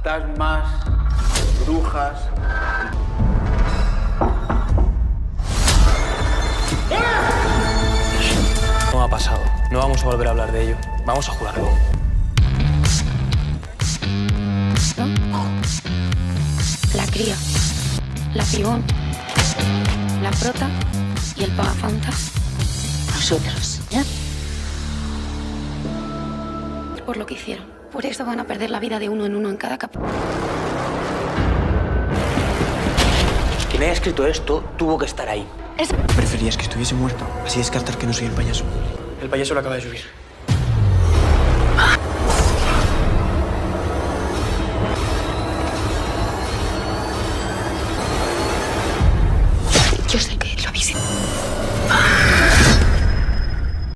fantasmas, brujas. No ha pasado. No vamos a volver a hablar de ello. Vamos a jugarlo. La cría, la pibón, la prota y el pagafanta. Nosotros, ¿ya? Por lo que hicieron. Por eso van a perder la vida de uno en cada capítulo. Quien haya escrito esto tuvo que estar ahí. Preferías que estuviese muerto, así descartar que no soy el payaso. El payaso lo acaba de subir.